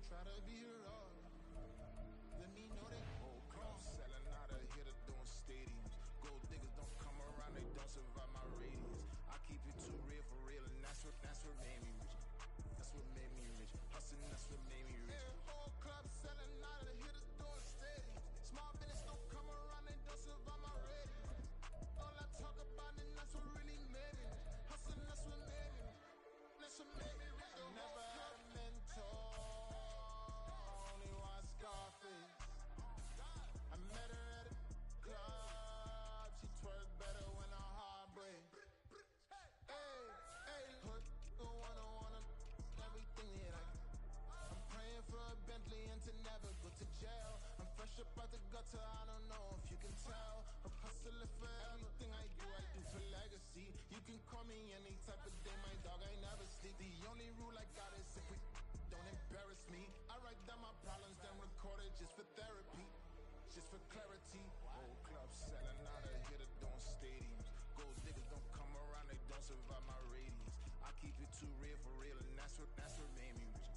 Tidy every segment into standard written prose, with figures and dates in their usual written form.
try to be heroic. Let me know that whole club selling out of here to doing stadiums. Gold diggers don't come around, they don't survive my radius. I keep it too real for real, and that's what made me rich. That's what made me rich. Hustling, that's what made me rich. Yeah, whole club selling out of here to doing stadiums. Small business don't come around, they don't survive my radius. All I talk about, and that's what really made me rich. Hustling, that's what made me rich. That's what made me rich. I never had a mentor. Scarface. I met her at a club. She twerk better when her heart breaks. Hey, hood wanna everything that I can. I'm praying for a Bentley and to never go to jail. I'm fresh up out the gutter, I don't know if you can tell. I'm hustling for everything I do for legacy. You can call me any type of day, my dog, I never sleep. The only rule I got is if we don't embarrass me. I write down my problems, then record it just for therapy, just for clarity. Whole club selling out of here to doing stadiums. Gold diggers don't come around, they don't survive my radius. I keep it too real for real, and that's what made me rich.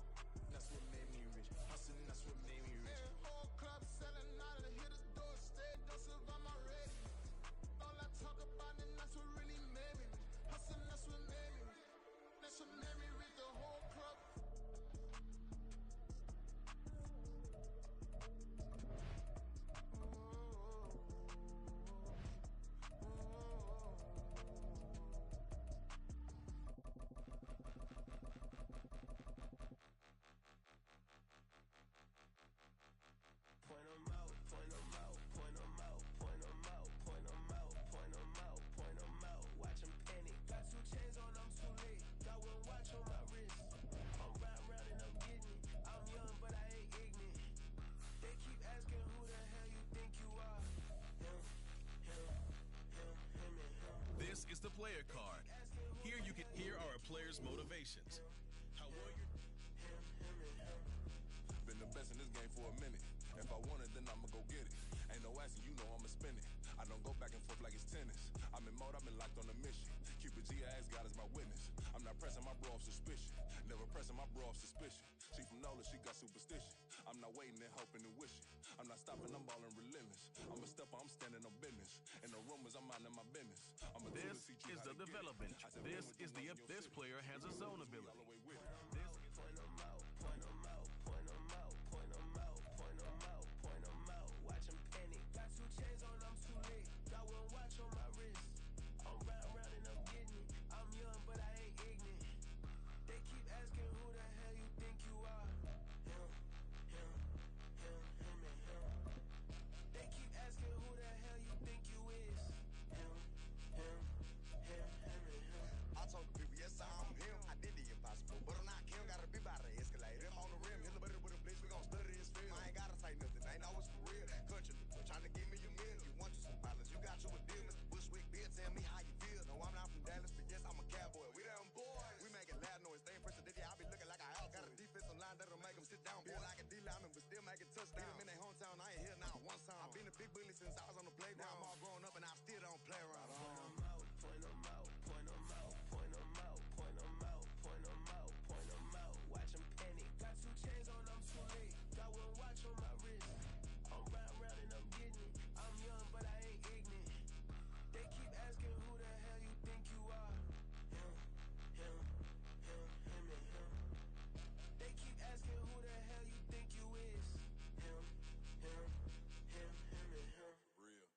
That's what made me rich. Hustling, that's what made me rich. Yeah, whole club selling out of here to doing stadiums. Don't survive my radius. All I talk about, and that's what really made me rich. Hustling, that's what made me rich. That's what made me rich. The whole club. Point 'em out, point 'em out, point 'em out, point 'em out, point 'em out, point 'em out, point 'em out. Watch 'em panic. Got 2 chains on, I'm too late. Got 1 watch on my wrist. I'm riding round and I'm getting it. I'm young, but I ain't ignorant. They keep asking who the hell you think you are. Him, and him. This is the player card. Here you can hear our players' motivations. How well you been the best in this game for a minute. If I want it, then I'ma go get it. Ain't no asking, you know I'ma spin it. I don't go back and forth like it's tennis. I'm in mode, I've been locked on a mission. Cupid G, I ask God as my witness. I'm not pressing my bro off suspicion. Never pressing my bro off suspicion. She from Nola, she got superstition. I'm not waiting and hoping and wishing. I'm not stopping, I'm balling relentless. I'm a stepper, I'm standing on business. In the rumors, I'm minding my business. This is the development. This player has a zone ability. Point 'em out, point 'em out, point 'em out, point 'em out, point 'em out, point 'em out. Watch 'em panic. Got 2 chains on, I'm too late. Got 1 watch on my wrist. I'm riding round and I'm getting it. I'm young, but I ain't ignorant. They keep asking who the hell you think you are. Him, and him. They keep asking who the hell you think you is. Him, and him. I told the people, yes, I'm him. I did the impossible, but I'm not Kim. Gotta be by the escalator. I'm on the rim, hit the butter with a blitz. We gon' study this film. I ain't gotta say nothing, ain't know it's for real. Country, trying to give me a meal. You want you some violence, you got you a deal. Mr. Bushwick, Bill, tell me how you feel. No, I'm not from Dallas, but yes, I'm a cowboy. We them boys. We making loud noise, stay impressed. I be looking like a house. Got a defensive line that'll make them sit down. Feel like a D-lineman, but still making touchdowns. Beat them in their hometown, I ain't here now one time. I've been a big bully since I was on the playground. I'm all grown up and I still don't play around. Point 'em out, point 'em out, point 'em out, point 'em out, point 'em out, point 'em out, point 'em out. Watch 'em panic. Got 2 chains on, I'm too late. Got 1 watch on my wrist. I'm riding round and I'm getting it. I'm young, but I ain't ignorant. They keep asking who the hell you think you are. Him, and him. They keep asking who the hell you think you is. Him, and him. Real.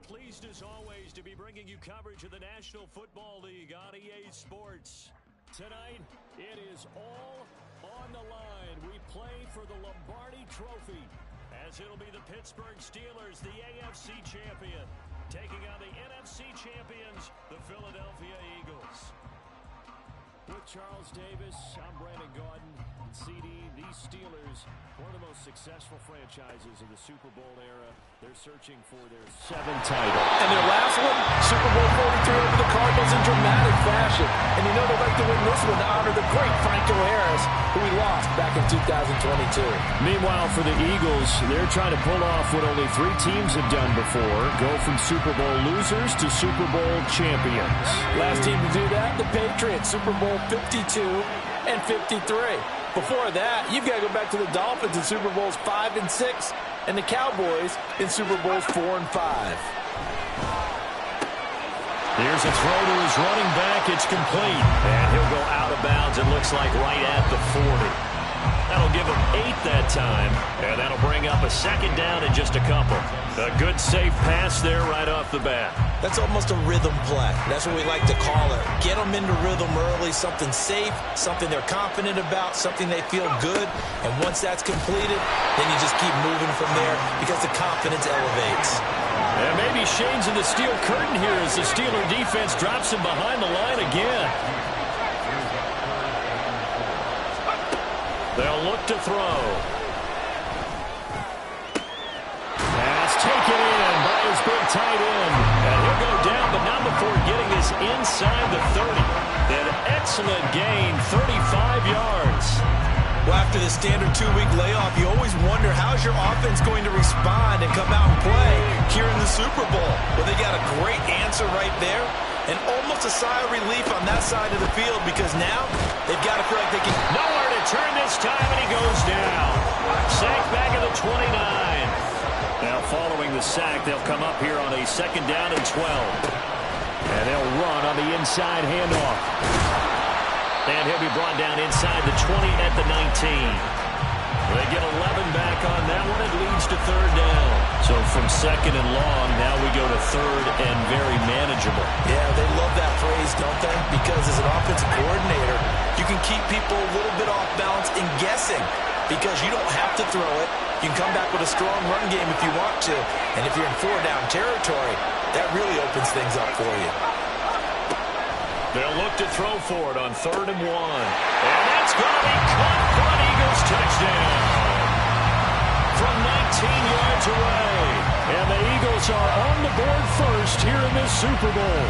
Pleased as always to be bringing you coverage of the National Football League on EA Sports. Tonight, it is all on the line. We play for the Lombardi Trophy, as it'll be the Pittsburgh Steelers, the AFC champion, taking on the NFC champions, the Philadelphia Eagles. With Charles Davis, I'm Brandon Gaudin. And CD, these Steelers, one of the most successful franchises of the Super Bowl era. They're searching for their 7th title. And their last one, Super Bowl 43 over the Cardinals in dramatic fashion. And you know they'd like to win this one to honor the great Franco Harris, who we lost back in 2022. Meanwhile, for the Eagles, they're trying to pull off what only 3 teams have done before, go from Super Bowl losers to Super Bowl champions. Last team to do that, the Patriots, Super Bowl 52 and 53. Before that, you've got to go back to the Dolphins in Super Bowls 5 and 6, and the Cowboys in Super Bowls 4 and 5. Here's a throw to his running back. It's complete. And he'll go out of bounds, it looks like, right at the 40. That'll give him 8 that time, and that'll bring up a 2nd down in just a couple. A good, safe pass there right off the bat. That's almost a rhythm play. That's what we like to call it. Get them into rhythm early, something safe, something they're confident about, something they feel good. And once that's completed, then you just keep moving from there because the confidence elevates. And maybe Shane's in the steel curtain here as the Steeler defense drops him behind the line again. They'll look to throw. Pass taken in by his big tight end. And he'll go down, but not before getting this inside the 30. An excellent gain, 35 yards. Well, after the standard 2-week layoff, you always wonder how's your offense going to respond and come out and play here in the Super Bowl. Well, they got a great answer right there. And almost a sigh of relief on that side of the field because now they've got to feel like they can... Nowhere to turn this time, and he goes down. Sacked back at the 29. Now following the sack, they'll come up here on a 2nd down and 12. And they'll run on the inside handoff. And he'll be brought down inside the 20 at the 19. They get 11 back on that one. It leads to 3rd down. So from 2nd and long, now we go to 3rd and very manageable. Yeah, they love that phrase, don't they? Because as an offensive coordinator, you can keep people a little bit off balance and guessing because you don't have to throw it. You can come back with a strong run game if you want to. And if you're in 4-down territory, that really opens things up for you. They'll look to throw for it on 3rd and 1. And that's going to be caught for an Eagles touchdown. From 19 yards away. And the Eagles are on the board first here in this Super Bowl.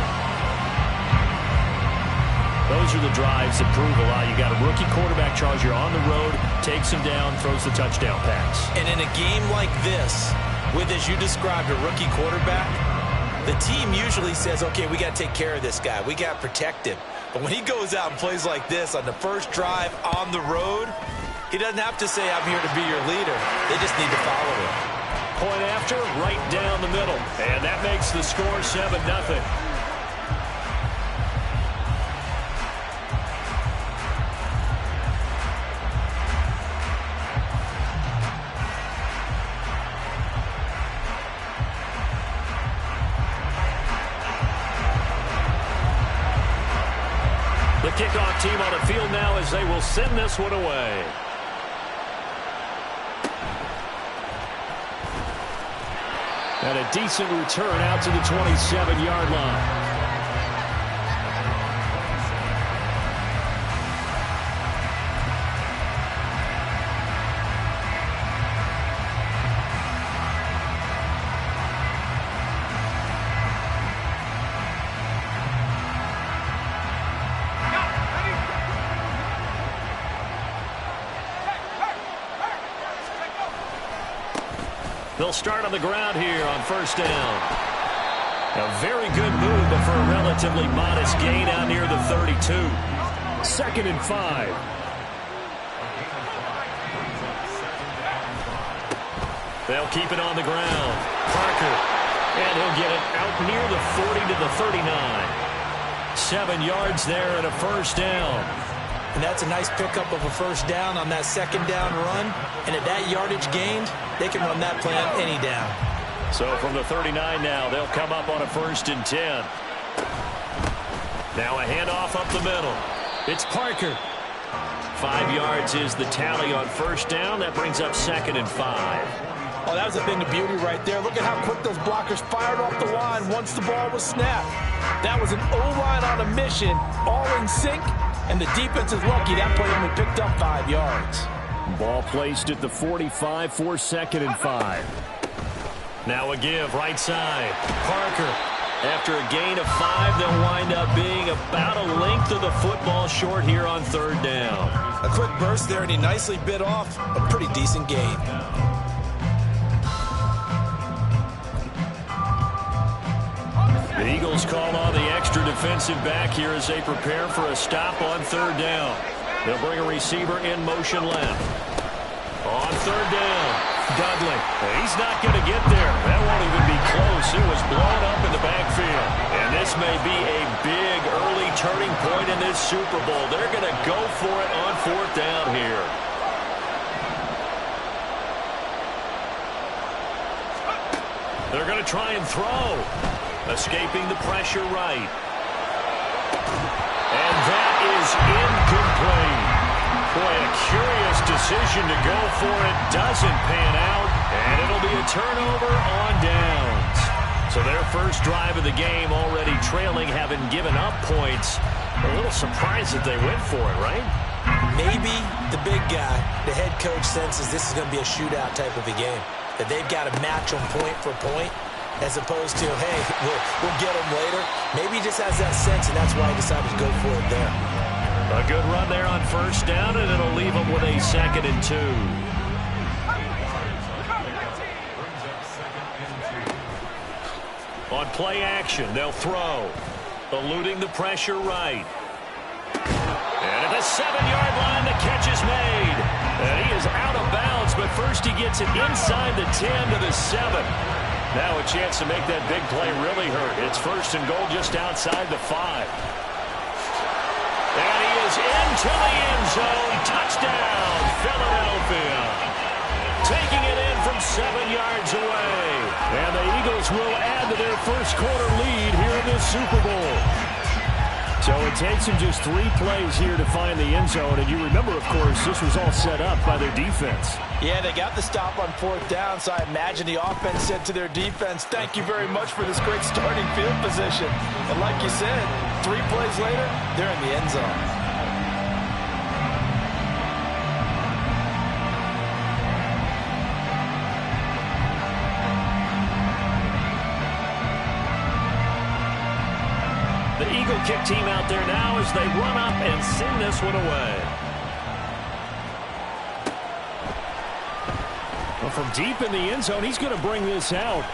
Those are the drives that prove a lot. You got a rookie quarterback, Charles. You're on the road, takes him down, throws the touchdown pass. And in a game like this, with, as you described, a rookie quarterback, the team usually says, okay, we got to take care of this guy. We got to protect him. But when he goes out and plays like this on the first drive on the road, he doesn't have to say, I'm here to be your leader. They just need to follow him. Point after, right down the middle. And that makes the score 7-0. The kickoff team on the field now as they will send this one away. And a decent return out to the 27-yard line. They'll start on the ground here on 1st down. A very good move, but for a relatively modest gain out near the 32. 2nd and 5. They'll keep it on the ground. Parker. And he'll get it out near the 40 to the 39. 7 yards there and a 1st down. And that's a nice pickup of a 1st down on that 2nd down run. And at that yardage gained, they can run that play on any down. So from the 39 now, they'll come up on a 1st and 10. Now a handoff up the middle. It's Parker. 5 yards is the tally on 1st down. That brings up 2nd and 5. Oh, that was a thing of beauty right there. Look at how quick those blockers fired off the line once the ball was snapped. That was an O-line on a mission, all in sync, and the defense is lucky that play only picked up 5 yards. Ball placed at the 45 for 2nd and 5. Now a give, right side. Parker. After a gain of 5, they'll wind up being about a length of the football short here on 3rd down. A quick burst there, and he nicely bit off a pretty decent gain. The Eagles call on the extra defensive back here as they prepare for a stop on 3rd down. They'll bring a receiver in motion left. On 3rd down, Dudley. He's not going to get there. That won't even be close. It was blown up in the backfield. And this may be a big early turning point in this Super Bowl. They're going to go for it on 4th down here. They're going to try and throw. Escaping the pressure right. And that is incomplete. Boy, a curious decision to go for it. Doesn't pan out. And it'll be a turnover on downs. So their first drive of the game already trailing, having given up points. A little surprised that they went for it, right? Maybe the big guy, the head coach, senses this is going to be a shootout type of a game. That they've got to match them point for point, as opposed to, hey, we'll get them later. Maybe he just has that sense, and that's why he decided to go for it there. A good run there on 1st down, and it'll leave them with a 2nd and 2. On play action, they'll throw. Eluding the pressure right. And at the 7-yard line, the catch is made. And he is out of bounds, but first he gets it inside the 10 to the 7. Now a chance to make that big play really hurt. It's 1st and goal just outside the 5. And he is into the end zone. Touchdown, Philadelphia. Taking it in from 7 yards away. And the Eagles will add to their first quarter lead here in this Super Bowl. So it takes them just 3 plays here to find the end zone. And you remember, of course, this was all set up by their defense. Yeah, they got the stop on 4th down, so I imagine the offense said to their defense, thank you very much for this great starting field position. And like you said, 3 plays later, they're in the end zone. The Eagle kick team out there now as they run up and send this one away. Well, from deep in the end zone, he's going to bring this out.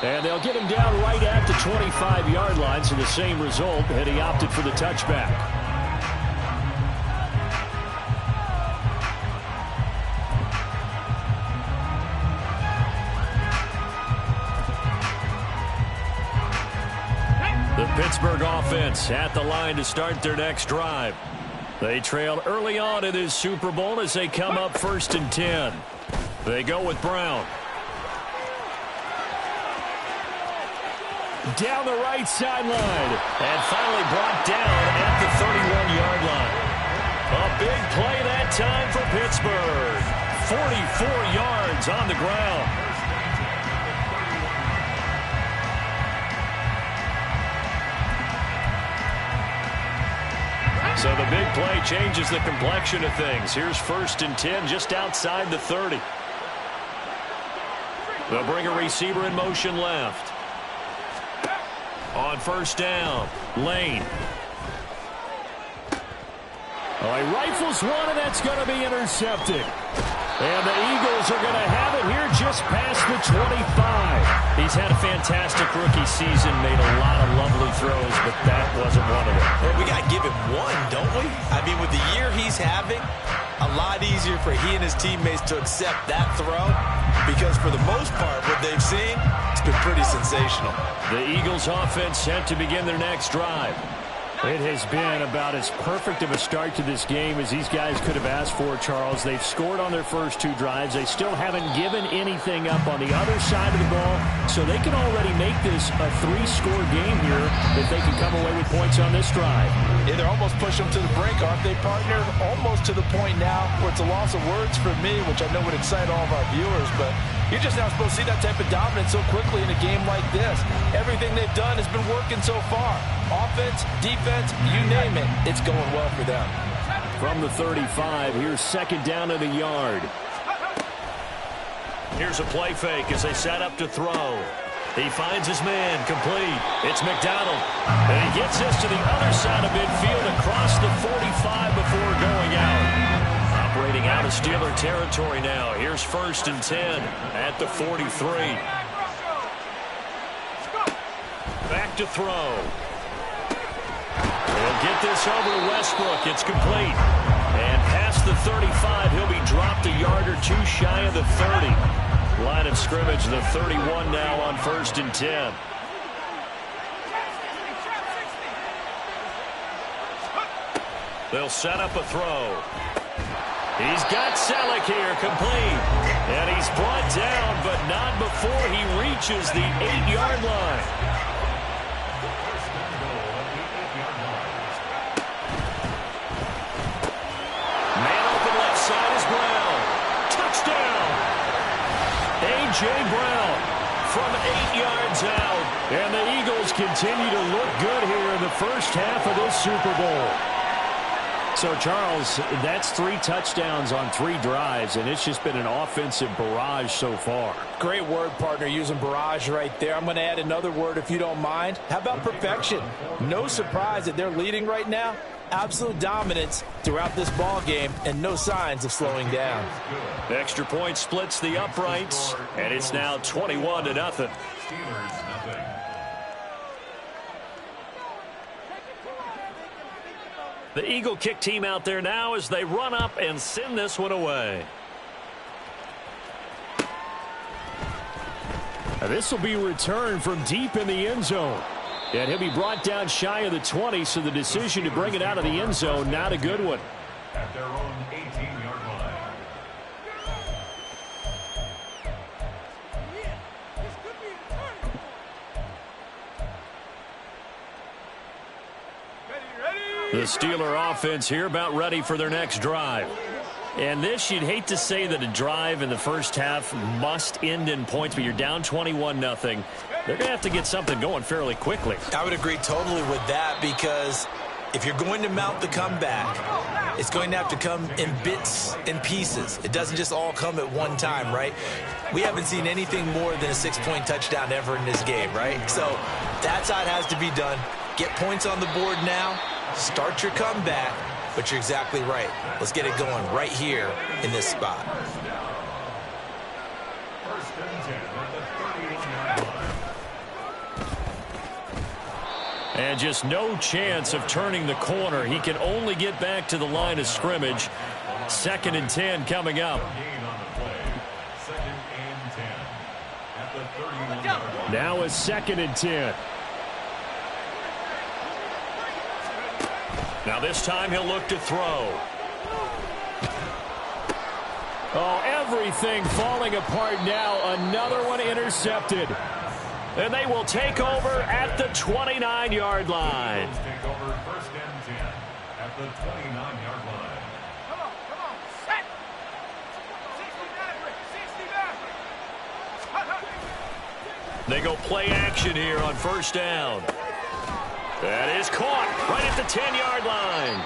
And they'll get him down right at the 25-yard line, so the same result, and he opted for the touchback. The Pittsburgh offense at the line to start their next drive. They trail early on in this Super Bowl as they come up 1st and 10. They go with Brown. Down the right sideline. And finally brought down at the 31-yard line. A big play that time for Pittsburgh. 44 yards on the ground. So the big play changes the complexion of things. Here's 1st and 10 just outside the 30. They'll bring a receiver in motion left. On 1st down, Lane. Oh, he rifles one, and that's going to be intercepted. And the Eagles are going to have it here just past the 25. He's had a fantastic rookie season, made a lot of lovely throws, but that wasn't one of them. Well, we got to give him one, don't we? I mean, with the year he's having, a lot easier for he and his teammates to accept that throw, because for the most part, what they've seen, it's been pretty sensational. The Eagles offense set to begin their next drive. It has been about as perfect of a start to this game as these guys could have asked for, Charles. They've scored on their first 2 drives. They still haven't given anything up on the other side of the ball, so they can already make this a 3-score game here if they can come away with points on this drive. Yeah, they're almost pushing them to the brink, aren't they, partner? Almost to the point now where it's a loss of words for me, which I know would excite all of our viewers, but you're just not supposed to see that type of dominance so quickly in a game like this. Everything they've done has been working so far. Offense, defense, you name it, it's going well for them. From the 35, here's 2nd down at a yard. Here's a play fake as they set up to throw. He finds his man, complete. It's McDonald. And he gets this to the other side of midfield across the 45 before going out. Operating out of Steeler territory now. Here's 1st and 10 at the 43. Back to throw. He'll get this over to Westbrook. It's complete. And past the 35, he'll be dropped a yard or 2 shy of the 30. Line of scrimmage, the 31 now on 1st and 10. They'll set up a throw. He's got Selleck here, complete. And he's brought down, but not before he reaches the 8-yard line. Man open left side is Brown. Touchdown. A.J. Brown from 8 yards out. And the Eagles continue to look good here in the first half of this Super Bowl. So, Charles, that's 3 touchdowns on 3 drives, and it's just been an offensive barrage so far. Great word, partner, using barrage right there. I'm going to add another word if you don't mind. How about perfection? No surprise that they're leading right now. Absolute dominance throughout this ball game and no signs of slowing down. Extra point splits the uprights, and it's now 21-0. The Eagle kick team out there now as they run up and send this one away. This will be returned from deep in the end zone. And he'll be brought down shy of the 20, so the decision to bring it out of the end zone, not a good one. At their own 18-yard line. The Steeler offense here about ready for their next drive. And this, you'd hate to say that a drive in the first half must end in points, but you're down 21-0. They're going to have to get something going fairly quickly. I would agree totally with that, because if you're going to mount the comeback, it's going to have to come in bits and pieces. It doesn't just all come at one time, right? We haven't seen anything more than a 6-point touchdown ever in this game, right? So that's how it has to be done. Get points on the board now. Start your comeback, but you're exactly right. Let's get it going right here in this spot. And just no chance of turning the corner. He can only get back to the line of scrimmage. 2nd and 10 coming up. Now a 2nd and 10. Now this time he'll look to throw. Oh, everything falling apart now. Another one intercepted. And they will take over at the 29-yard line. Take over 1st and 10 at the 29-yard line. Come on, set. 60 They go play action here on 1st down. That is caught right at the 10-yard line.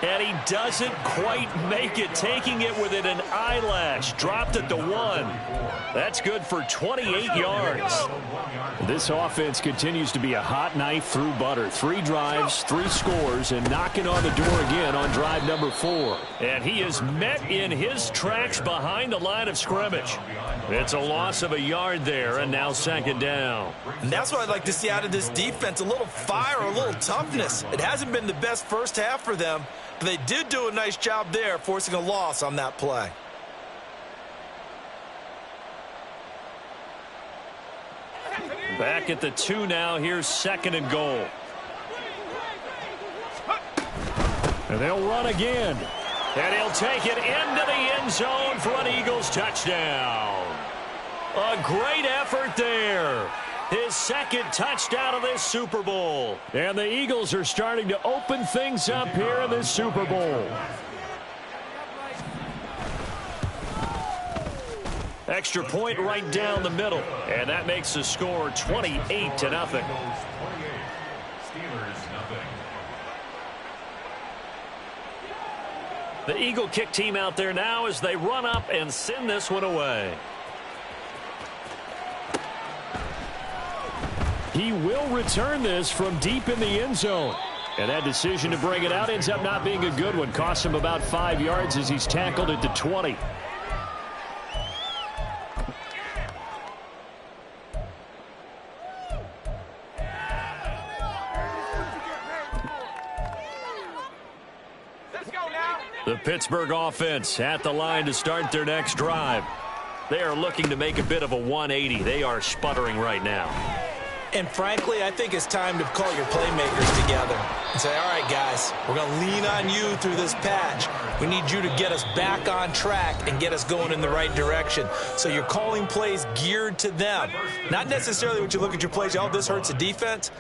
And he doesn't quite make it, taking it within an eyelash. Dropped at the 1. That's good for 28 yards. This offense continues to be a hot knife through butter. 3 drives, 3 scores, and knocking on the door again on drive number 4. And he is met in his tracks behind the line of scrimmage. It's a loss of a yard there, and now 2nd down. And that's what I'd like to see out of this defense, a little fire, a little toughness. It hasn't been the best first half for them, but they did do a nice job there, forcing a loss on that play. Back at the 2 now. Here's 2nd and goal. And they'll run again. And he'll take it into the end zone for an Eagles touchdown. A great effort there. His second touchdown of this Super Bowl. And the Eagles are starting to open things up here in this Super Bowl. Extra point right down the middle. And that makes the score 28-0. The Eagle kick team out there now as they run up and send this one away. He will return this from deep in the end zone. And that decision to bring it out ends up not being a good one. Costs him about 5 yards as he's tackled at the 20. The Pittsburgh offense at the line to start their next drive. They are looking to make a bit of a 180. They are sputtering right now. And frankly, I think it's time to call your playmakers together and say, all right, guys, we're going to lean on you through this patch. We need you to get us back on track and get us going in the right direction. So you're calling plays geared to them. Not necessarily when you look at your plays, oh, this hurts the defense.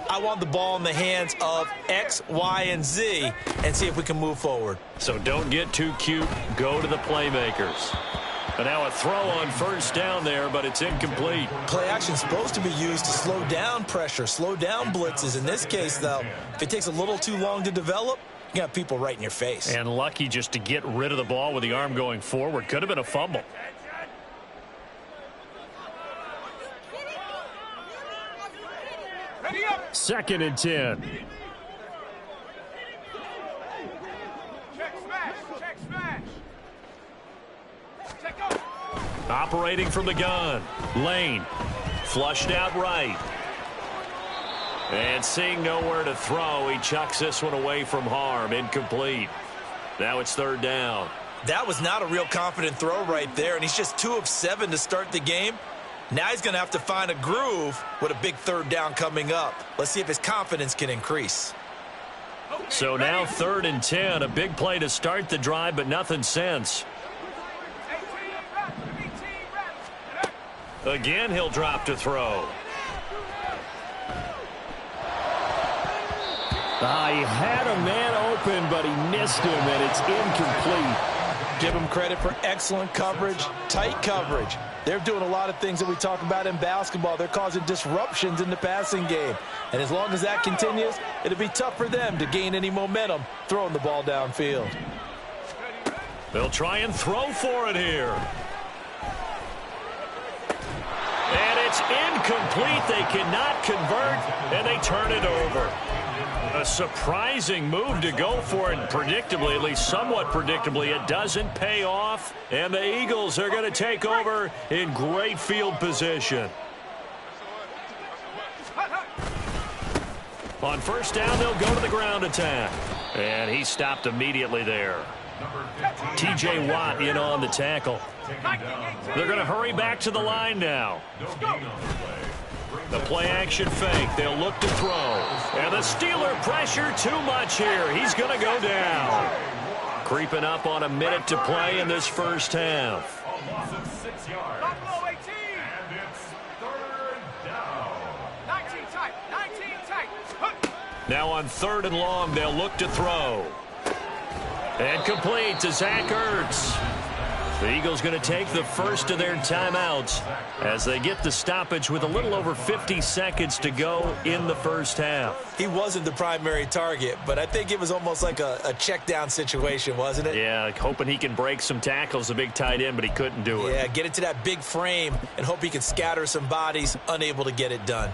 I want the ball in the hands of X, Y, and Z and see if we can move forward. So don't get too cute. Go to the playmakers. And now a throw on first down there, but it's incomplete. Play action is supposed to be used to slow down pressure, slow down blitzes. In this case, though, if it takes a little too long to develop, you got people right in your face. And lucky just to get rid of the ball with the arm going forward. Could have been a fumble. Second and 10. Check smash. Check smash. Check up. Operating from the gun. Lane. Flushed out right. And seeing nowhere to throw, he chucks this one away from harm. Incomplete. Now it's third down. That was not a real confident throw right there, and he's just 2 of 7 to start the game. Now he's going to have to find a groove with a big third down coming up. Let's see if his confidence can increase. So now third and 10, a big play to start the drive, but nothing since. Again, he'll drop to throw. He had a man open, but he missed him, and it's incomplete. Give him credit for excellent coverage, tight coverage. They're doing a lot of things that we talk about in basketball. They're causing disruptions in the passing game. And as long as that continues, it'll be tough for them to gain any momentum throwing the ball downfield. They'll try and throw for it here. And it's incomplete. They cannot convert, and they turn it over. A surprising move to go for it, predictably, at least somewhat predictably. It doesn't pay off, and the Eagles are going to take over in great field position. On first down, they'll go to the ground attack. And he stopped immediately there. T.J. Watt in on the tackle. They're going to hurry back to the line now. The play-action fake. They'll look to throw. And the Steeler pressure too much here. He's going to go down. Creeping up on a minute to play in this first half. Now on third and long, they'll look to throw. And complete to Zach Ertz. The Eagles going to take the first of their timeouts as they get the stoppage with a little over 50 seconds to go in the first half. He wasn't the primary target, but I think it was almost like a check down situation, wasn't it? Yeah, hoping he can break some tackles, a big tight end, but he couldn't do it. Yeah, get into that big frame and hope he can scatter some bodies, unable to get it done.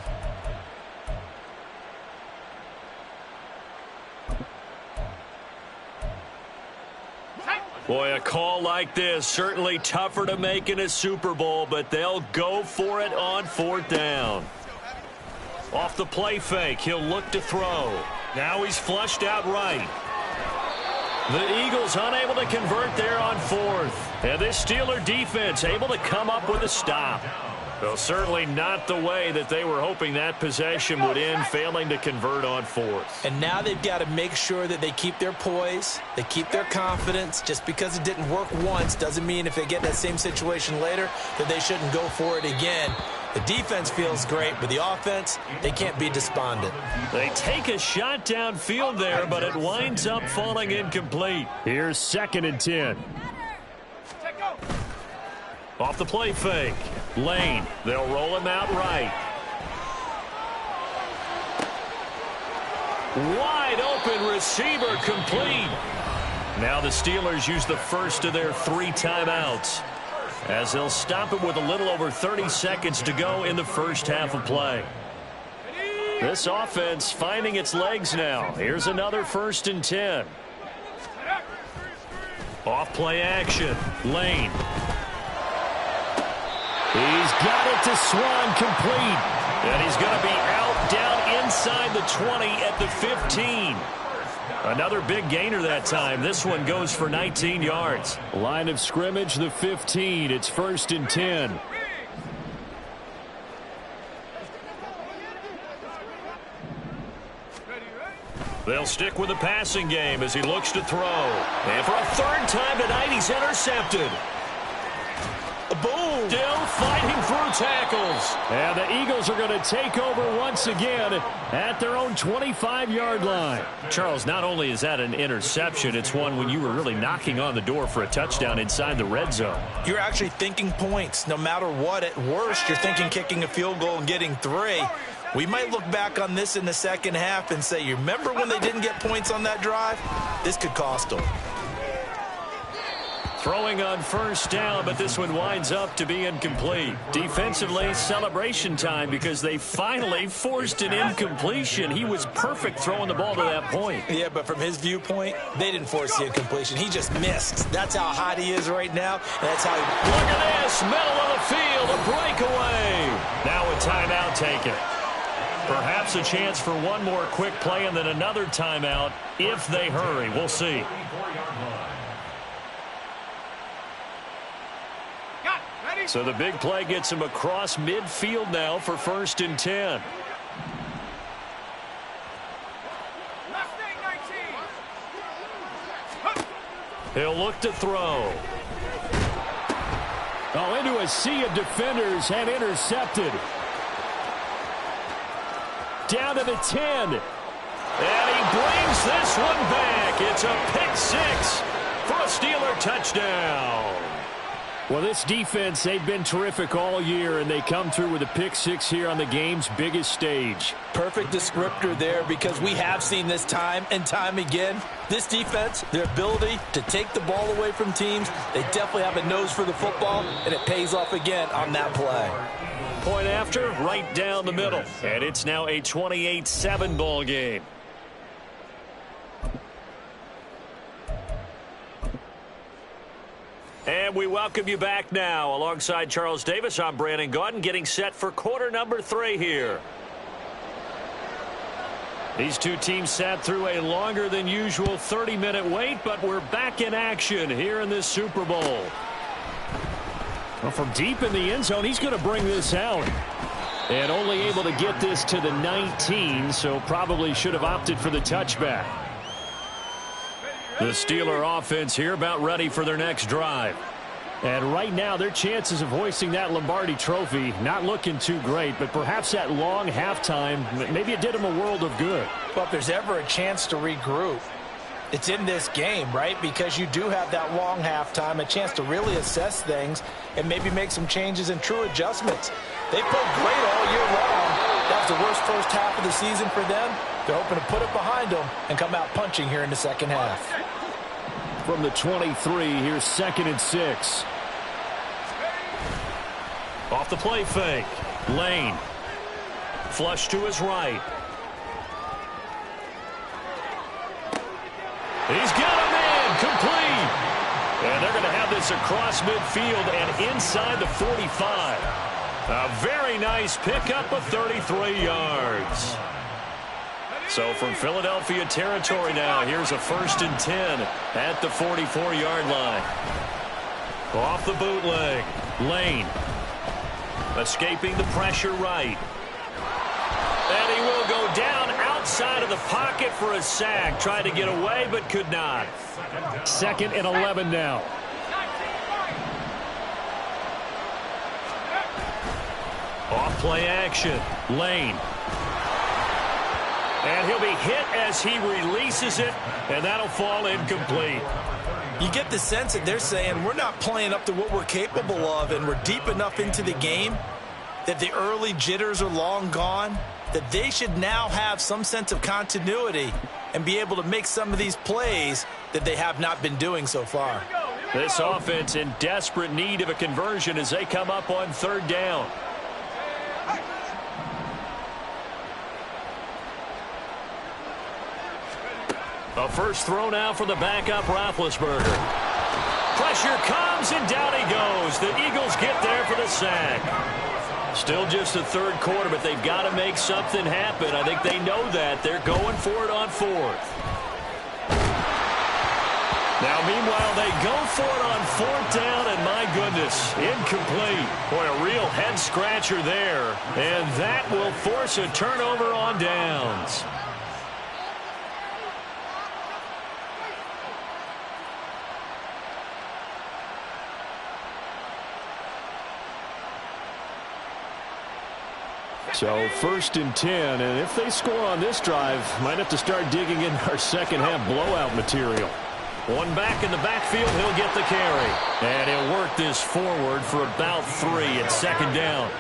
Boy, a call like this, certainly tougher to make in a Super Bowl, but they'll go for it on fourth down. Off the play fake, he'll look to throw. Now he's flushed out right. The Eagles unable to convert there on fourth. And this Steeler defense able to come up with a stop. Well, certainly not the way that they were hoping that possession would end, failing to convert on fourth. And now they've got to make sure that they keep their poise, they keep their confidence. Just because it didn't work once doesn't mean if they get that same situation later that they shouldn't go for it again. The defense feels great, but the offense, they can't be despondent. They take a shot downfield there, but it winds up falling incomplete. Here's 2nd and 10. Off the play fake. Lane. They'll roll him out right. Wide open receiver complete. Now the Steelers use the first of their 3 timeouts, as they'll stop it with a little over 30 seconds to go in the first half of play. This offense finding its legs now. Here's another 1st and 10. Off play action. Lane. He's got it to Swan, complete. And he's going to be out down inside the 20 at the 15. Another big gainer that time. This one goes for 19 yards. Line of scrimmage, the 15. It's 1st and 10. They'll stick with the passing game as he looks to throw. And for a 3rd time tonight, he's intercepted. Boom! Still fighting through tackles. And the Eagles are going to take over once again at their own 25-yard line. Charles, not only is that an interception, it's one when you were really knocking on the door for a touchdown inside the red zone. You're actually thinking points. No matter what, at worst, you're thinking kicking a field goal and getting 3. We might look back on this in the second half and say, you remember when they didn't get points on that drive? This could cost them. Throwing on 1st down, but this one winds up to be incomplete. Defensively, celebration time because they finally forced an incompletion. He was perfect throwing the ball to that point. Yeah, but from his viewpoint, they didn't force the incompletion. He just missed. That's how hot he is right now, and that's how he... Look at this, middle of the field, a breakaway. Now a timeout taken. Perhaps a chance for one more quick play and then another timeout if they hurry. We'll see. So the big play gets him across midfield now for 1st and 10. He'll look to throw. Oh, into a sea of defenders and intercepted. Down to the 10. And he brings this one back. It's a pick 6 for a Steeler touchdown. Well, this defense, they've been terrific all year, and they come through with a pick 6 here on the game's biggest stage. Perfect descriptor there, because we have seen this time and time again. This defense, their ability to take the ball away from teams, they definitely have a nose for the football, and it pays off again on that play. Point after, right down the middle. And it's now a 28-7 ball game. And we welcome you back now. Alongside Charles Davis, I'm Brandon Gaudin, getting set for quarter number 3 here. These two teams sat through a longer than usual 30-minute wait, but we're back in action here in this Super Bowl. Well, from deep in the end zone, he's going to bring this out. And only able to get this to the 19, so probably should have opted for the touchback. The Steeler offense here about ready for their next drive. And right now, their chances of hoisting that Lombardi trophy not looking too great, but perhaps that long halftime, maybe it did them a world of good. Well, if there's ever a chance to regroup, it's in this game, right? Because you do have that long halftime, a chance to really assess things and maybe make some changes and true adjustments. They played great all year long. That was the worst first half of the season for them. They're hoping to put it behind them and come out punching here in the second half. From the 23, here's 2nd and 6. Off the play fake. Lane. Flush to his right. He's got him in. Complete. And they're going to have this across midfield and inside the 45. A very nice pickup of 33 yards. So from Philadelphia territory now, here's a 1st and 10 at the 44-yard line. Off the bootleg. Lane. Escaping the pressure right. And he will go down outside of the pocket for a sack. Tried to get away, but could not. 2nd and 11 now. Off play action. Lane. And he'll be hit as he releases it, and that'll fall incomplete. You get the sense that they're saying we're not playing up to what we're capable of, and we're deep enough into the game that the early jitters are long gone, that they should now have some sense of continuity and be able to make some of these plays that they have not been doing so far. This offense in desperate need of a conversion as they come up on 3rd down. A first throw now for the backup Roethlisberger. Pressure comes, and down he goes. The Eagles get there for the sack. Still just the 3rd quarter, but they've got to make something happen. I think they know that. They're going for it on 4th. Now, meanwhile, they go for it on 4th down, and my goodness, incomplete. Boy, a real head-scratcher there. And that will force a turnover on downs. So 1st and 10, and if they score on this drive, might have to start digging in our second-half blowout material. One back in the backfield, he'll get the carry. And he'll work this forward for about 3 at 2nd down.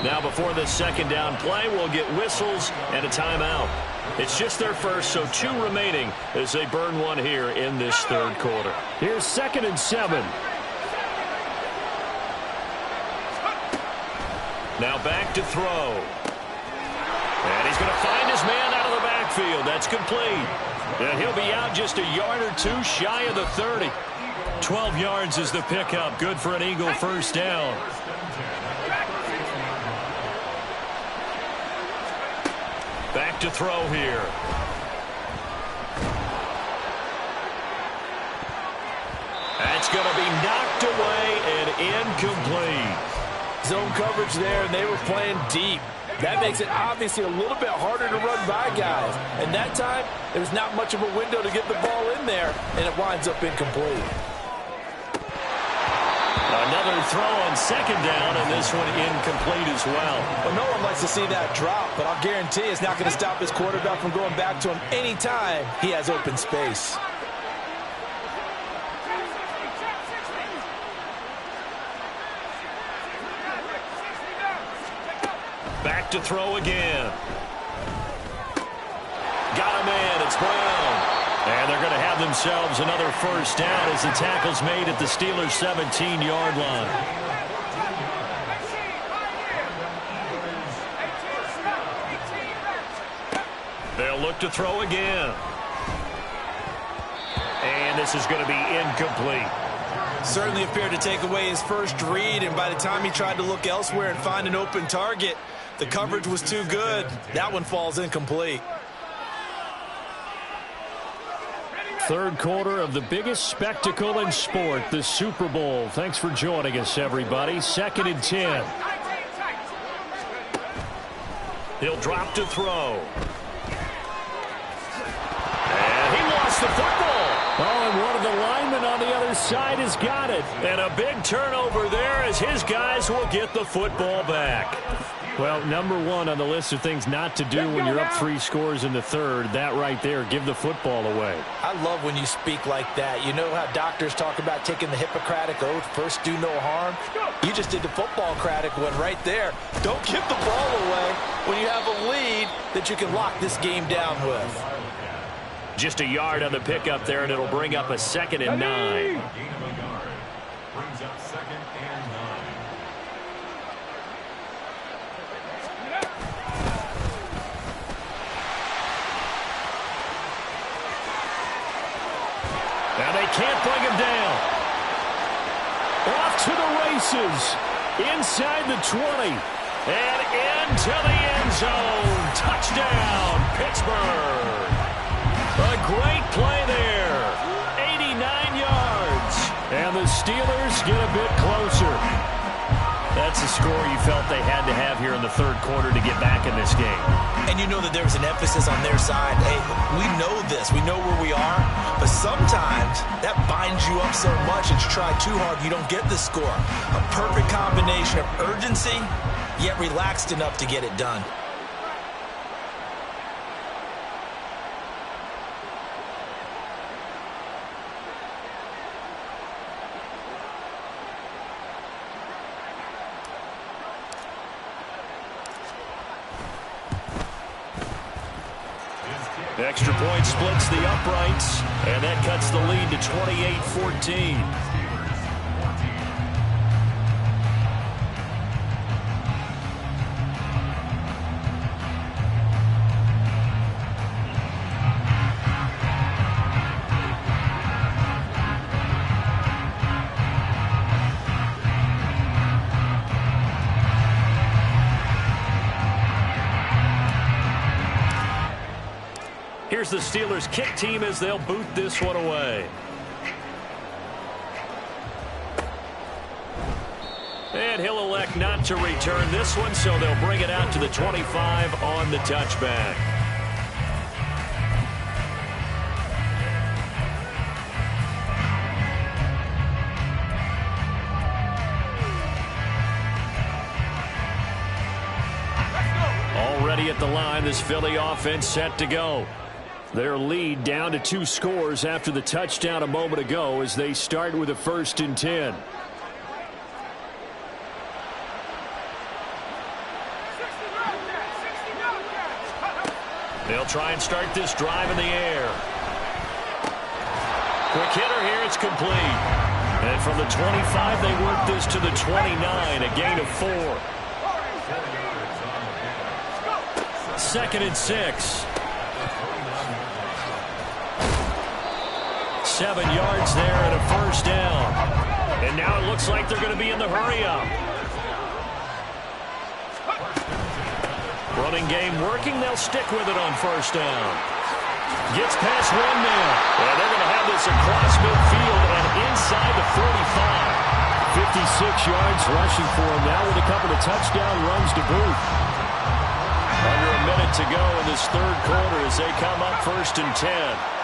Now before the 2nd down play, we'll get whistles and a timeout. It's just their first, so 2 remaining as they burn one here in this 3rd quarter. Here's 2nd and 7. Now back to throw. And he's going to find his man out of the backfield. That's complete. And he'll be out just a yard or 2 shy of the 30. 12 yards is the pickup. Good for an Eagle first down. Back to throw here. That's going to be knocked away and incomplete. Zone coverage there, and they were playing deep. That makes it obviously a little bit harder to run by guys. And that time, there's not much of a window to get the ball in there, and it winds up incomplete. Another throw on 2nd down, and this one incomplete as well. Well, no one likes to see that drop, but I'll guarantee it's not going to stop his quarterback from going back to him anytime he has open space. Back to throw again. Got him in. It's Brown. And they're going to have themselves another first down as the tackle's made at the Steelers' 17-yard line. They'll look to throw again. And this is going to be incomplete. Certainly appeared to take away his first read, and by the time he tried to look elsewhere and find an open target, the coverage was too good. That one falls incomplete. 3rd quarter of the biggest spectacle in sport, the Super Bowl. Thanks for joining us, everybody. 2nd and 10. He'll drop to throw. And he lost the football. Oh, and one of the linemen on the other side has got it. And a big turnover there as his guys will get the football back. Well, number 1 on the list of things not to do when you're up 3 scores in the 3rd, that right there, give the football away. I love when you speak like that. You know how doctors talk about taking the Hippocratic Oath, first do no harm? You just did the football-cratic one right there. Don't give the ball away when you have a lead that you can lock this game down with. Just a yard on the pickup there, and it'll bring up a 2nd and 9. Brings up 2nd and 9. Now they can't bring him down. Off to the races. Inside the 20. And into the end zone. Touchdown, Pittsburgh. A great play there. 89 yards. And the Steelers get a bit closer. That's the felt they had to have here in the third quarter to get back in this game. And you know that there was an emphasis on their side. Hey, we know this. We know where we are. But sometimes that binds you up so much that you try too hard, you don't get the score. A perfect combination of urgency, yet relaxed enough to get it done. Extra point splits the uprights, and that cuts the lead to 28-14. Here's the Steelers' kick team as they'll boot this one away. And he'll elect not to return this one, so they'll bring it out to the 25 on the touchback. Already at the line, this Philly offense set to go. Their lead down to 2 scores after the touchdown a moment ago as they start with a 1st and 10. They'll try and start this drive in the air. Quick hitter here, it's complete. And from the 25, they work this to the 29, a gain of 4. 2nd and 6. 7 yards there and a 1st down. And now it looks like they're going to be in the hurry-up. Running game working. They'll stick with it on 1st down. Gets past 1 man. And they're going to have this across midfield and inside the 45. 56 yards rushing for him now with a couple of touchdown runs to boot. Under a minute to go in this third quarter as they come up 1st and 10.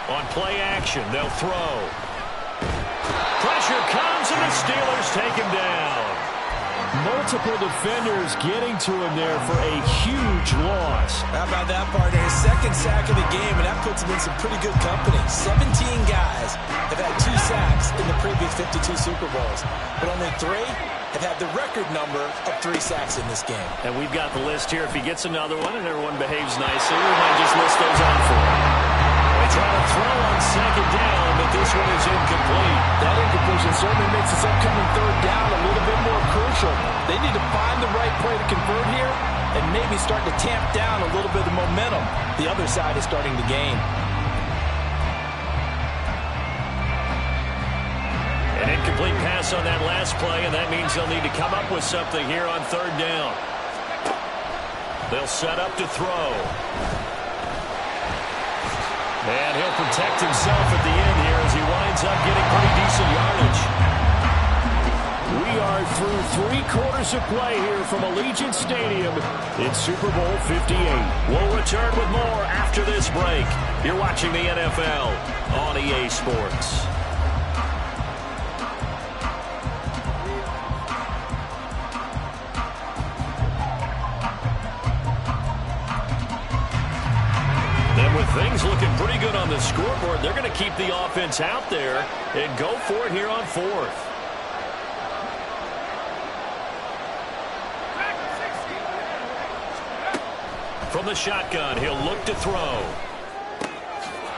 On play action, they'll throw. Pressure comes, and the Steelers take him down. Multiple defenders getting to him there for a huge loss. How about that, partner? His 2nd sack of the game, and that puts him in some pretty good company. 17 guys have had 2 sacks in the previous 52 Super Bowls, but only 3 have had the record number of 3 sacks in this game. And we've got the list here. If he gets another one and everyone behaves nicely, we might just list those on for him. They try to throw on 2nd down, but this one is incomplete. That incompletion certainly makes this upcoming 3rd down a little bit more crucial. They need to find the right play to convert here and maybe start to tamp down a little bit of momentum. The other side is starting to gain. An incomplete pass on that last play, and that means they'll need to come up with something here on 3rd down. They'll set up to throw. And he'll protect himself at the end here as he winds up getting pretty decent yardage. We are through 3 quarters of play here from Allegiant Stadium in Super Bowl 58. We'll return with more after this break. You're watching the NFL on EA Sports. With things looking pretty good on the scoreboard, they're going to keep the offense out there and go for it here on 4th. From the shotgun, he'll look to throw.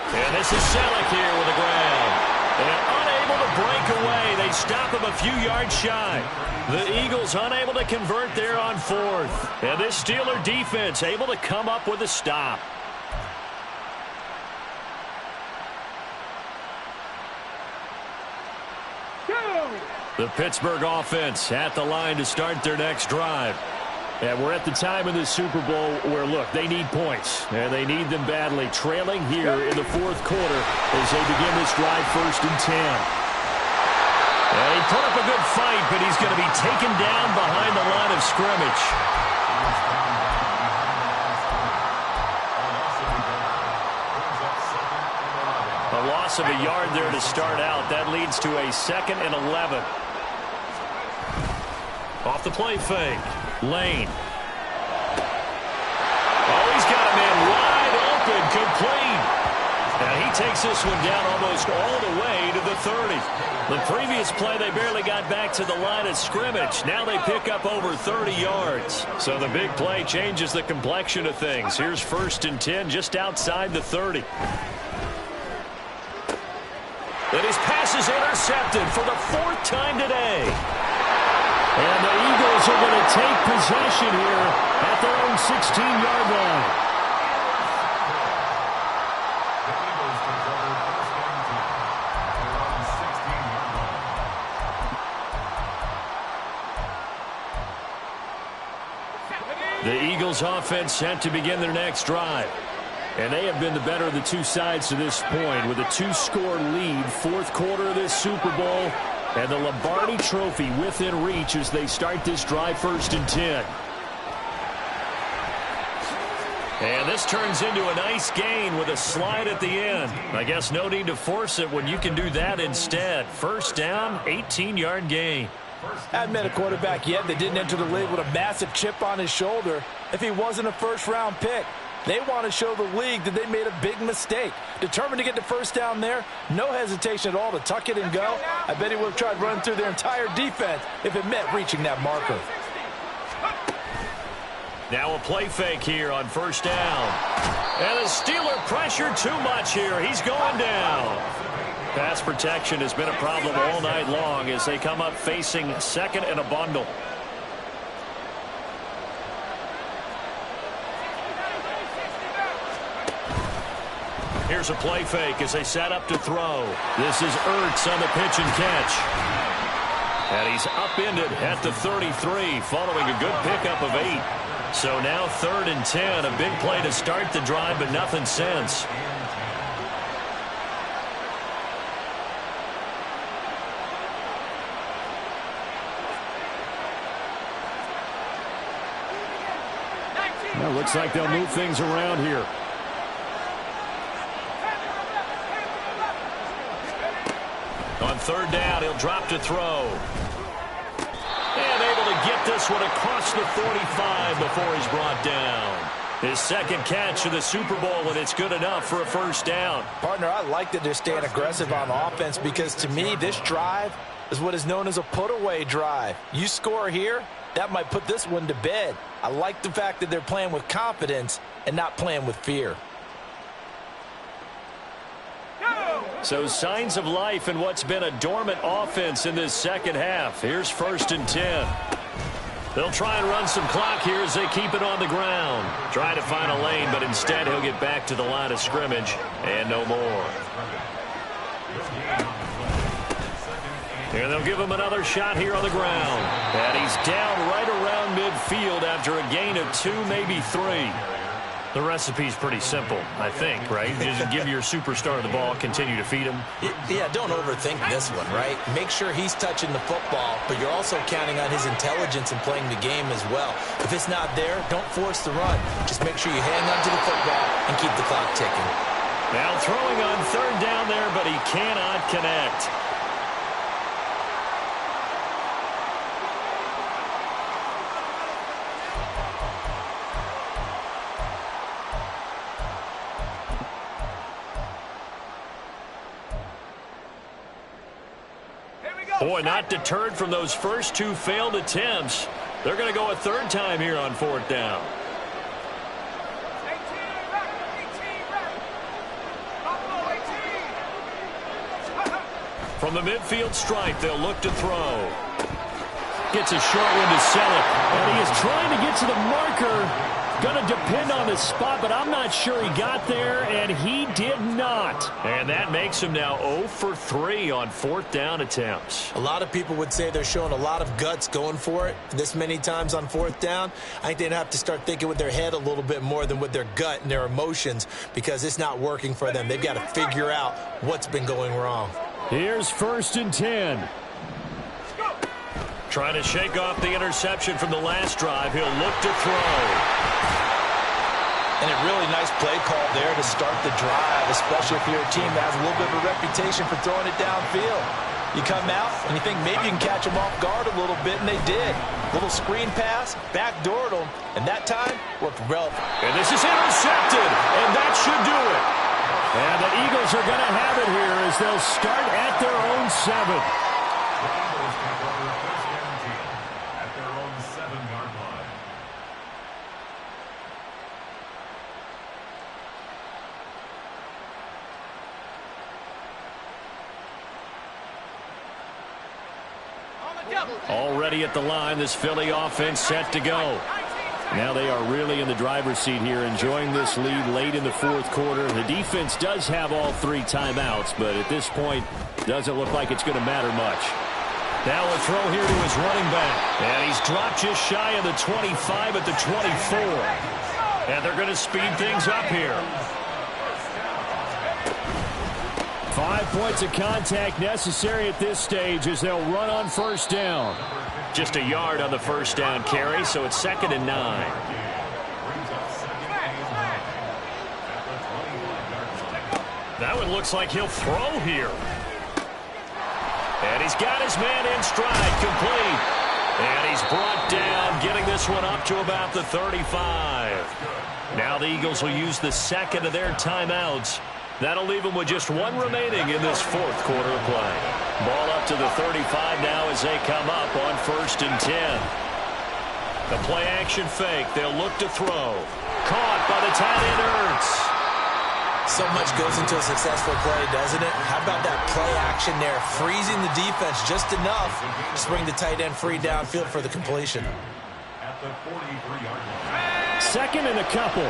And this is Selleck here with the grab. And unable to break away. They stop him a few yards shy. The Eagles unable to convert there on 4th. And this Steeler defense able to come up with a stop. The Pittsburgh offense at the line to start their next drive. And we're at the time in the Super Bowl where, look, they need points. And they need them badly. Trailing here in the 4th quarter as they begin this drive 1st and 10. And he put up a good fight, but he's going to be taken down behind the line of scrimmage. A loss of a yard there to start out. That leads to a 2nd and 11. Off the play fake. Lane. Oh, he's got a man wide open, complete. And he takes this one down almost all the way to the 30. The previous play, they barely got back to the line of scrimmage. Now they pick up over 30 yards. So the big play changes the complexion of things. Here's 1st and 10 just outside the 30. And his pass is intercepted for the 4th time today. And the Eagles are going to take possession here at their own 16-yard line. The Eagles offense set to begin their next drive. And they have been the better of the two sides to this point with a 2-score lead, 4th quarter of this Super Bowl, and the Lombardi Trophy within reach as they start this drive 1st and 10. And this turns into a nice gain with a slide at the end. I guess no need to force it when you can do that instead. 1st down, 18-yard gain. I haven't met a quarterback yet that didn't enter the league with a massive chip on his shoulder if he wasn't a first-round pick. They want to show the league that they made a big mistake. Determined to get the 1st down there, no hesitation at all to tuck it and go. I bet he would have tried running through their entire defense if it meant reaching that marker. Now a play fake here on 1st down. And the Steeler pressure too much here. He's going down. Pass protection has been a problem all night long as they come up facing 2nd and a bundle. Here's a play fake as they set up to throw. This is Ertz on the pitch and catch. And he's upended at the 33 following a good pickup of 8. So now 3rd and 10, a big play to start the drive, but nothing since. Well, looks like they'll move things around here. On 3rd down, he'll drop to throw. And able to get this one across the 45 before he's brought down. His 2nd catch of the Super Bowl, and it's good enough for a 1st down. Partner, I like that they're staying aggressive on offense because, to me, this drive is what is known as a put-away drive. You score here, that might put this one to bed. I like the fact that they're playing with confidence and not playing with fear. So signs of life in what's been a dormant offense in this 2nd half. Here's 1st and 10. They'll try and run some clock here as they keep it on the ground. Try to find a lane, but instead he'll get back to the line of scrimmage and no more. And they'll give him another shot here on the ground. And he's down right around midfield after a gain of 2, maybe 3. The recipe's pretty simple, I think, right? Just give your superstar the ball, continue to feed him. Yeah, don't overthink this one, right? Make sure he's touching the football, but you're also counting on his intelligence in playing the game as well. If it's not there, don't force the run. Just make sure you hang on to the football and keep the clock ticking. Now throwing on 3rd down there, but he cannot connect. Boy, not deterred from those first 2 failed attempts. They're going to go a 3rd time here on 4th down. From the midfield stripe, they'll look to throw. Gets a short one to Selleck. And he is trying to get to the marker. Going to depend on the spot, but I'm not sure he got there, and he did not. And that makes him now 0 for 3 on 4th down attempts. A lot of people would say they're showing a lot of guts going for it this many times on 4th down. I think they'd have to start thinking with their head a little bit more than with their gut and their emotions because it's not working for them. They've got to figure out what's been going wrong. Here's 1st and 10. Trying to shake off the interception from the last drive. He'll look to throw. And a really nice play call there to start the drive, especially if you're a team that has a little bit of a reputation for throwing it downfield. You come out and you think maybe you can catch them off guard a little bit, and they did. Little screen pass, backdoored them, and that time worked well. And this is intercepted, and that should do it. And the Eagles are going to have it here as they'll start at their own 7. The Eagles control the first down team at their own 7-yard line. Already at the line, this Philly offense set to go. Now they are really in the driver's seat here, enjoying this lead late in the fourth quarter. The defense does have all 3 timeouts, but at this point, doesn't look like it's going to matter much. Now a throw here to his running back. And he's dropped just shy of the 25 at the 24. And they're going to speed things up here. 5 points of contact necessary at this stage as they'll run on first down. Just a yard on the first down carry, so it's 2nd and 9. That one looks like he'll throw here. And he's got his man in stride, complete. And he's brought down, getting this one up to about the 35. Now the Eagles will use the second of their timeouts. That'll leave them with just 1 remaining in this fourth quarter of play. Ball up to the 35 now as they come up on 1st and 10. The play-action fake. They'll look to throw. Caught by the tight end, Ertz. So much goes into a successful play, doesn't it? How about that play action there, freezing the defense just enough to bring the tight end free downfield for the completion. At the 43-yard line. 2nd and a couple.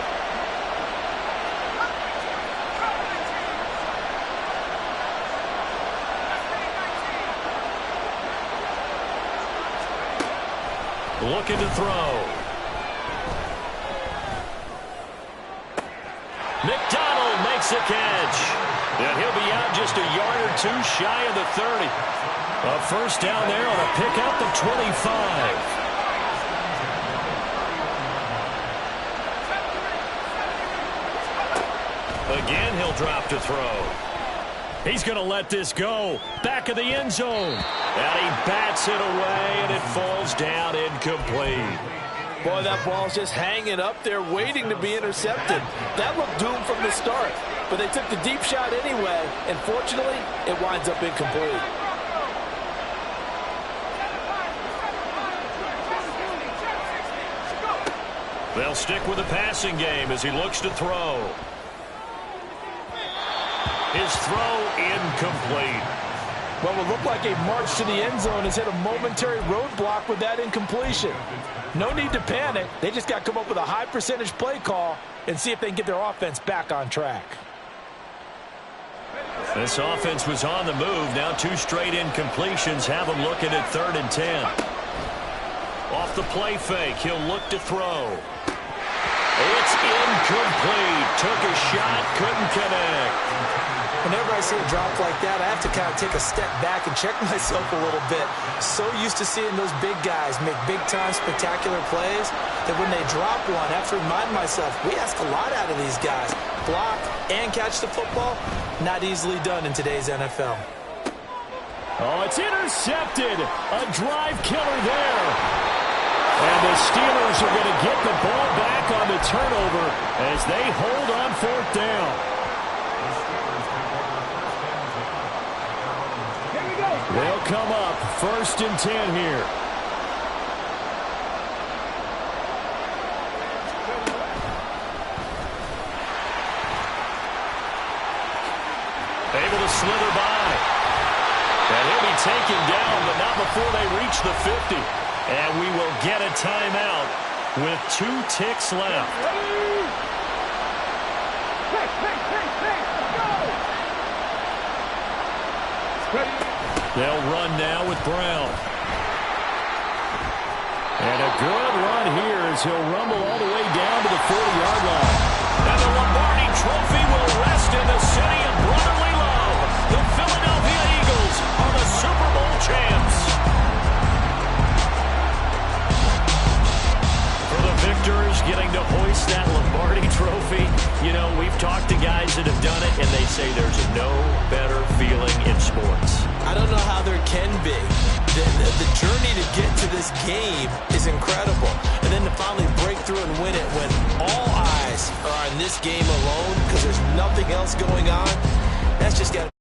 Looking to throw. McDonald makes a catch. And he'll be out just a yard or 2 shy of the 30. A first down there on a pickup of 25. Again, he'll drop to throw. He's going to let this go. Back of the end zone. And he bats it away, and it falls down incomplete. Boy, that ball's just hanging up there waiting to be intercepted. That looked doomed from the start. But they took the deep shot anyway, and fortunately, it winds up incomplete. They'll stick with the passing game as he looks to throw. His throw incomplete. Well, it looked like a march to the end zone has hit a momentary roadblock with that incompletion. No need to panic. They just got to come up with a high percentage play call and see if they can get their offense back on track. This offense was on the move. Now 2 straight incompletions have them looking at 3rd and 10. Off the play fake, he'll look to throw. It's incomplete. Took a shot, couldn't connect. Whenever I see a drop like that, I have to kind of take a step back and check myself a little bit. So used to seeing those big guys make big-time spectacular plays that when they drop one, I have to remind myself, we ask a lot out of these guys. Block and catch the football, not easily done in today's NFL. Oh, it's intercepted. A drive killer there. And the Steelers are going to get the ball back on the turnover as they hold on 4th down. They'll come up 1st and 10 here. Able to slither by. And he'll be taken down, but not before they reach the 50. And we will get a timeout with 2 ticks left. They'll run now with Brown. And a good run here as he'll rumble all the way down to the 40-yard line. And the Lombardi Trophy will rest in the city of brotherly love. The Philadelphia Eagles are the Super Bowl champs. clinch that Lombardi trophy, you know, we've talked to guys that have done it, and they say there's no better feeling in sports. I don't know how there can be. The journey to get to this game is incredible. And then to finally break through and win it when all eyes are on this game alone because there's nothing else going on, that's just got to